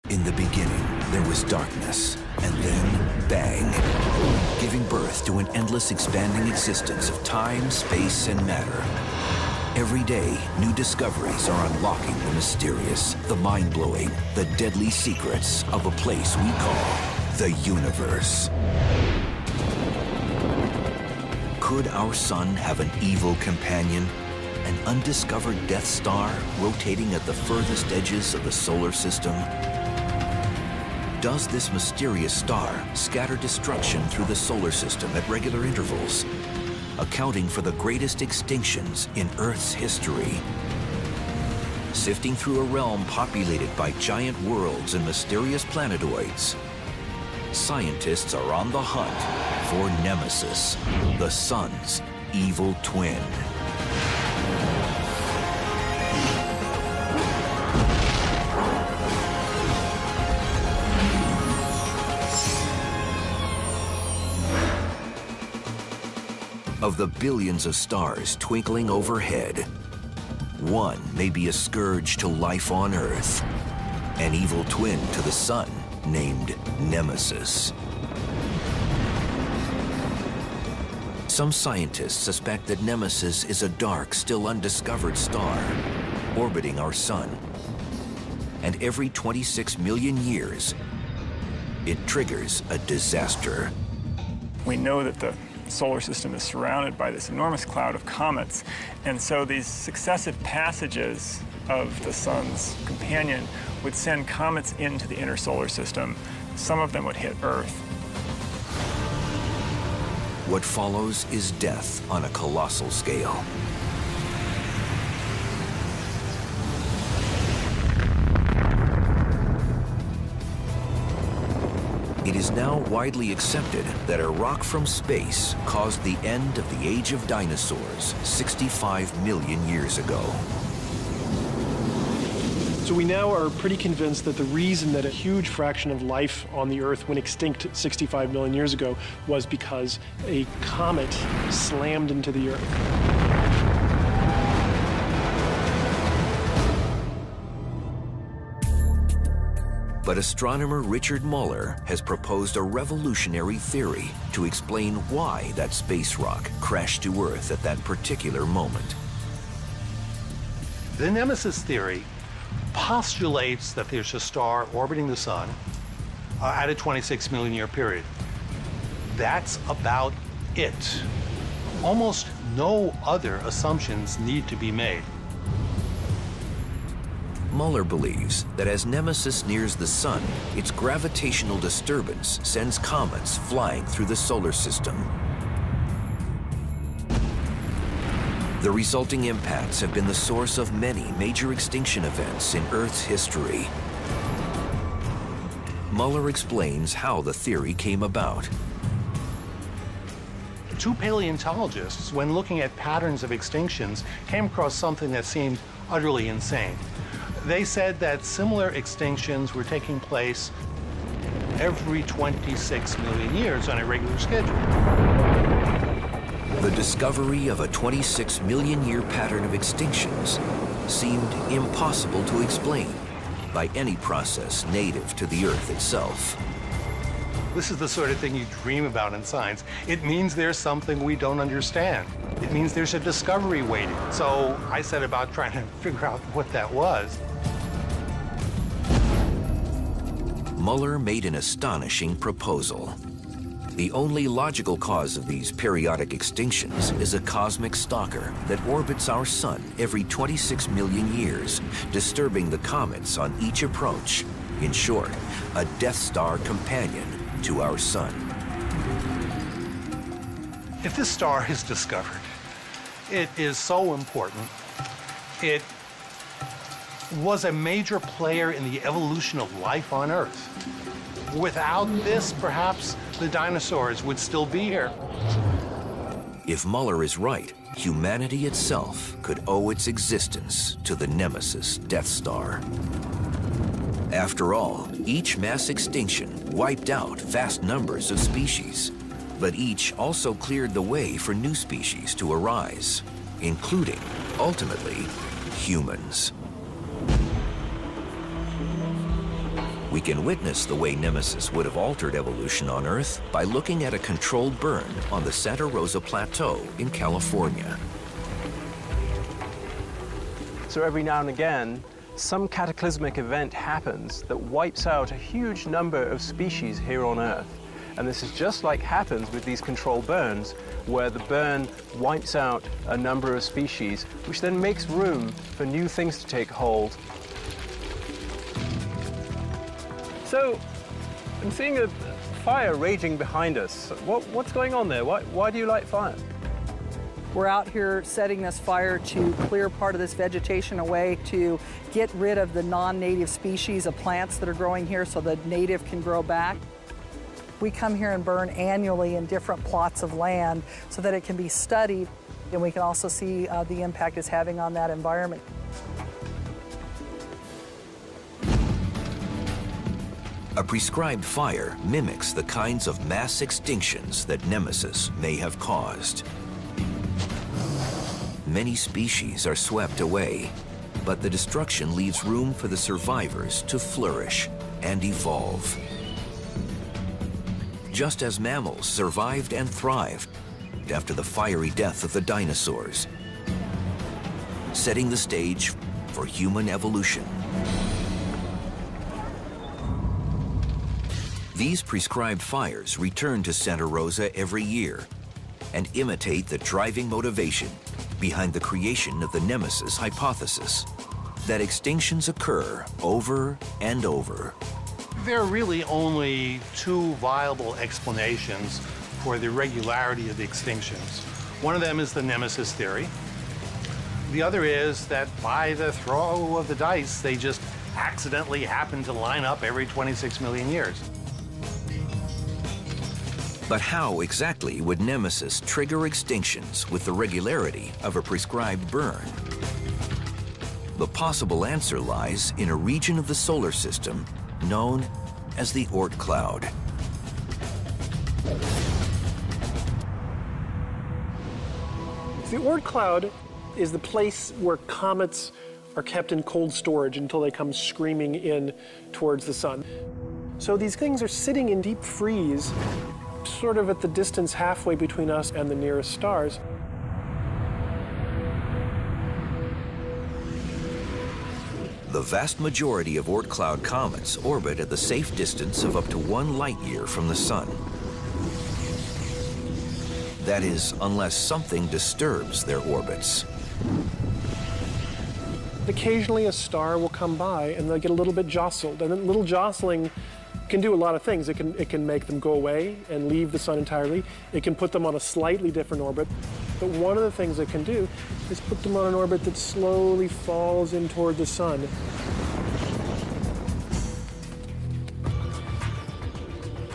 In the beginning, there was darkness, and then bang, giving birth to an endless expanding existence of time, space, and matter. Every day, new discoveries are unlocking the mysterious, the mind-blowing, the deadly secrets of a place we call the universe. Could our sun have an evil companion? An undiscovered Death Star rotating at the furthest edges of the solar system? Does this mysterious star scatter destruction through the solar system at regular intervals, accounting for the greatest extinctions in Earth's history? Sifting through a realm populated by giant worlds and mysterious planetoids, scientists are on the hunt for Nemesis, the sun's evil twin. Of the billions of stars twinkling overhead, one may be a scourge to life on Earth, an evil twin to the sun named Nemesis. Some scientists suspect that Nemesis is a dark, still undiscovered star orbiting our sun. And every 26 million years, it triggers a disaster. We know that the solar system is surrounded by this enormous cloud of comets, and so these successive passages of the sun's companion would send comets into the inner solar system. Some of them would hit Earth. What follows is death on a colossal scale. It is now widely accepted that a rock from space caused the end of the age of dinosaurs 65 million years ago. So we now are pretty convinced that the reason that a huge fraction of life on the Earth went extinct 65 million years ago was because a comet slammed into the Earth. But astronomer Richard Muller has proposed a revolutionary theory to explain why that space rock crashed to Earth at that particular moment. The Nemesis theory postulates that there's a star orbiting the sun at a 26 million year period. That's about it. Almost no other assumptions need to be made. Muller believes that as Nemesis nears the sun, its gravitational disturbance sends comets flying through the solar system. The resulting impacts have been the source of many major extinction events in Earth's history. Muller explains how the theory came about. Two paleontologists, when looking at patterns of extinctions, came across something that seemed utterly insane. They said that similar extinctions were taking place every 26 million years on a regular schedule. The discovery of a 26 million year pattern of extinctions seemed impossible to explain by any process native to the Earth itself. This is the sort of thing you dream about in science. It means there's something we don't understand. It means there's a discovery waiting. So I set about trying to figure out what that was. Muller made an astonishing proposal. The only logical cause of these periodic extinctions is a cosmic stalker that orbits our sun every 26 million years, disturbing the comets on each approach. In short, a Death Star companion to our sun. If this star is discovered, it is so important. It was a major player in the evolution of life on Earth. Without this, perhaps the dinosaurs would still be here. If Muller is right, humanity itself could owe its existence to the Nemesis Death Star. After all, each mass extinction wiped out vast numbers of species, but each also cleared the way for new species to arise, including, ultimately, humans. We can witness the way Nemesis would have altered evolution on Earth by looking at a controlled burn on the Santa Rosa Plateau in California. So every now and again, some cataclysmic event happens that wipes out a huge number of species here on Earth. And this is just like happens with these controlled burns, where the burn wipes out a number of species, which then makes room for new things to take hold. So, I'm seeing a fire raging behind us. What's going on there? Why do you light fire? We're out here setting this fire to clear part of this vegetation away to get rid of the non-native species of plants that are growing here so the native can grow back. We come here and burn annually in different plots of land so that it can be studied, and we can also see the impact it's having on that environment. A prescribed fire mimics the kinds of mass extinctions that Nemesis may have caused. Many species are swept away, but the destruction leaves room for the survivors to flourish and evolve. Just as mammals survived and thrived after the fiery death of the dinosaurs, setting the stage for human evolution. These prescribed fires return to Santa Rosa every year and imitate the driving motivation behind the creation of the Nemesis hypothesis, that extinctions occur over and over. There are really only two viable explanations for the regularity of the extinctions. One of them is the Nemesis theory. The other is that by the throw of the dice, they just accidentally happen to line up every 26 million years. But how exactly would Nemesis trigger extinctions with the regularity of a prescribed burn? The possible answer lies in a region of the solar system known as the Oort cloud. The Oort cloud is the place where comets are kept in cold storage until they come screaming in towards the sun. So these things are sitting in deep freeze, sort of at the distance halfway between us and the nearest stars. The vast majority of Oort cloud comets orbit at the safe distance of up to 1 light-year from the sun. That is, unless something disturbs their orbits. Occasionally a star will come by and they'll get a little bit jostled, and a little jostling can do a lot of things. It can make them go away and leave the sun entirely. It can put them on a slightly different orbit. But one of the things it can do is put them on an orbit that slowly falls in toward the sun.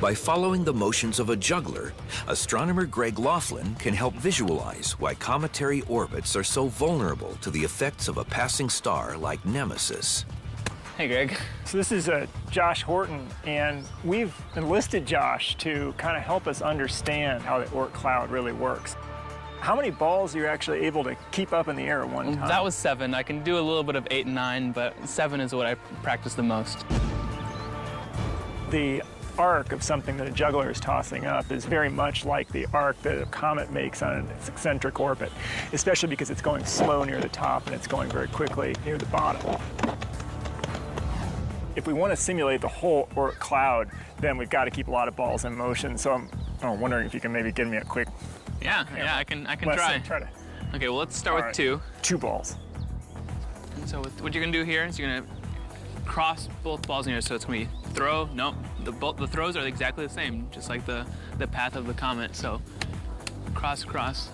By following the motions of a juggler, astronomer Greg Laughlin can help visualize why cometary orbits are so vulnerable to the effects of a passing star like Nemesis. Hey, Greg. So this is Josh Horton, and we've enlisted Josh to kind of help us understand how the Oort cloud really works. How many balls are you actually able to keep up in the air at one time? That was 7. I can do a little bit of 8 and 9, but 7 is what I practice the most. The arc of something that a juggler is tossing up is very much like the arc that a comet makes on its eccentric orbit, especially because it's going slow near the top and it's going very quickly near the bottom. If we want to simulate the whole Oort cloud, then we've got to keep a lot of balls in motion. So I'm wondering if you can maybe give me a quick... Yeah, I can try. To... Okay, well, let's start with 2. 2 balls. So what you're going to do here is you're going to cross both balls in here. So it's going to be throw. Nope, the throws are exactly the same, just like the path of the comet. So cross, cross.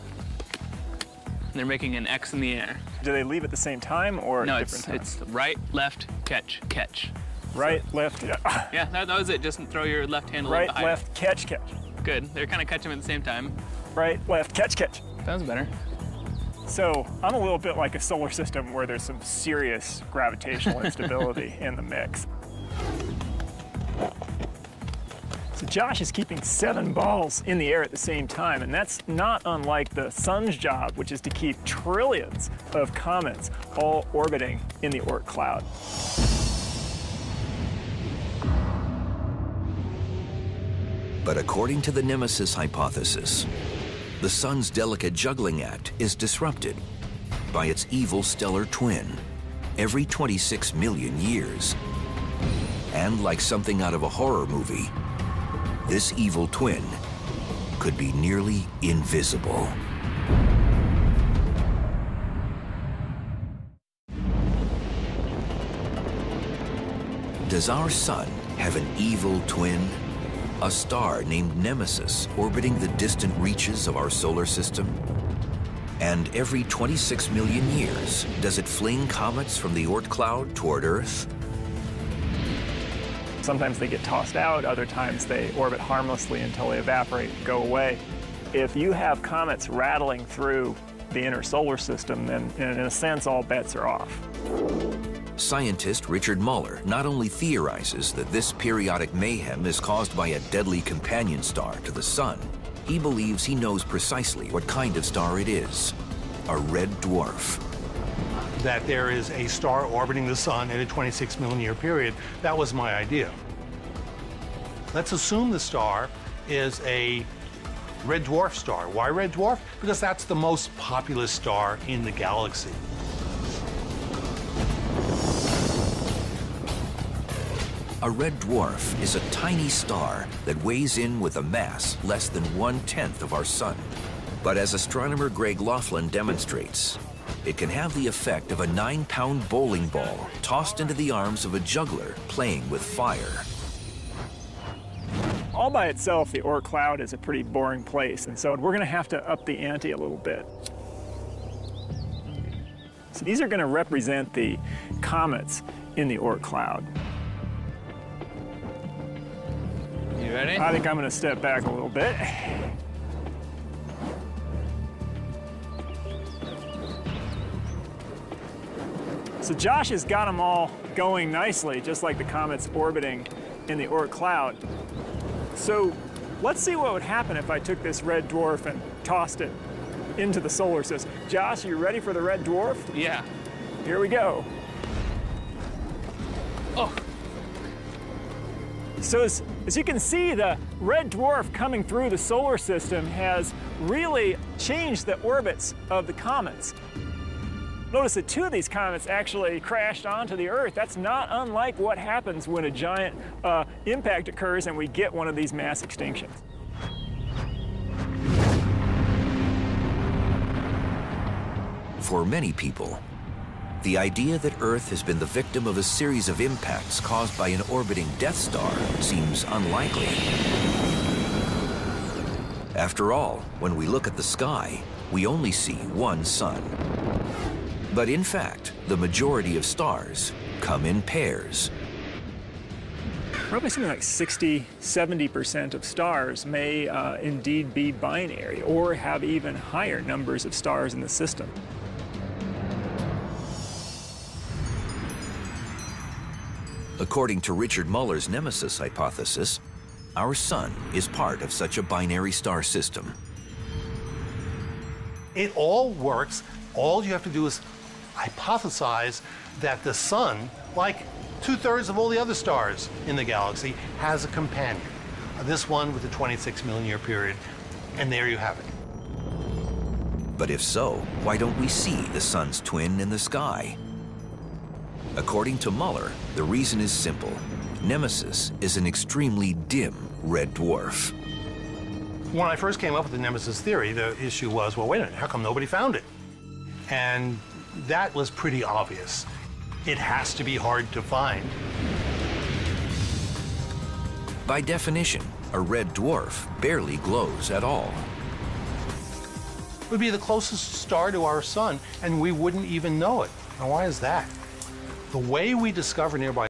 And they're making an X in the air. Do they leave at the same time or no, different times? It's right, left, catch, catch. Right, left, yeah, that was it. Just throw your left hand a little bit higher. Right, left, catch, catch. Good. They're kind of catching them at the same time. Right, left, catch, catch. Sounds better. So I'm a little bit like a solar system where there's some serious gravitational instability in the mix. So Josh is keeping 7 balls in the air at the same time, and that's not unlike the sun's job, which is to keep trillions of comets all orbiting in the Oort cloud. But according to the Nemesis hypothesis, the sun's delicate juggling act is disrupted by its evil stellar twin every 26 million years. And like something out of a horror movie, this evil twin could be nearly invisible. Does our sun have an evil twin? A star named Nemesis orbiting the distant reaches of our solar system? And every 26 million years, does it fling comets from the Oort cloud toward Earth? Sometimes they get tossed out, other times they orbit harmlessly until they evaporate and go away. If you have comets rattling through the inner solar system, then in a sense, all bets are off. Scientist Richard Muller not only theorizes that this periodic mayhem is caused by a deadly companion star to the sun, he believes he knows precisely what kind of star it is: a red dwarf. That there is a star orbiting the sun in a 26 million year period, that was my idea. Let's assume the star is a red dwarf star. Why red dwarf? Because that's the most populous star in the galaxy. A red dwarf is a tiny star that weighs in with a mass less than 1/10 of our sun. But as astronomer Greg Laughlin demonstrates, it can have the effect of a 9-pound bowling ball tossed into the arms of a juggler playing with fire. All by itself, the Oort cloud is a pretty boring place, and so we're going to have to up the ante a little bit. So these are going to represent the comets in the Oort cloud. You ready? I think I'm going to step back a little bit. So Josh has got them all going nicely, just like the comets orbiting in the Oort cloud. So let's see what would happen if I took this red dwarf and tossed it into the solar system. Josh, are you ready for the red dwarf? Yeah. Here we go. Oh. So as you can see, the red dwarf coming through the solar system has really changed the orbits of the comets. Notice that 2 of these comets actually crashed onto the Earth. That's not unlike what happens when a giant impact occurs and we get one of these mass extinctions. For many people, the idea that Earth has been the victim of a series of impacts caused by an orbiting Death Star seems unlikely. After all, when we look at the sky, we only see one sun. But in fact, the majority of stars come in pairs. Probably something like 60–70% of stars may indeed be binary or have even higher numbers of stars in the system. According to Richard Muller's Nemesis hypothesis, our sun is part of such a binary star system. It all works. All you have to do is hypothesize that the sun, like 2/3 of all the other stars in the galaxy, has a companion. This one with a 26 million year period, and there you have it. But if so, why don't we see the sun's twin in the sky? According to Muller, the reason is simple. Nemesis is an extremely dim red dwarf. When I first came up with the Nemesis theory, the issue was, well, wait a minute, how come nobody found it? And that was pretty obvious. It has to be hard to find. By definition, a red dwarf barely glows at all. It would be the closest star to our sun, and we wouldn't even know it. Now, why is that? The way we discover nearby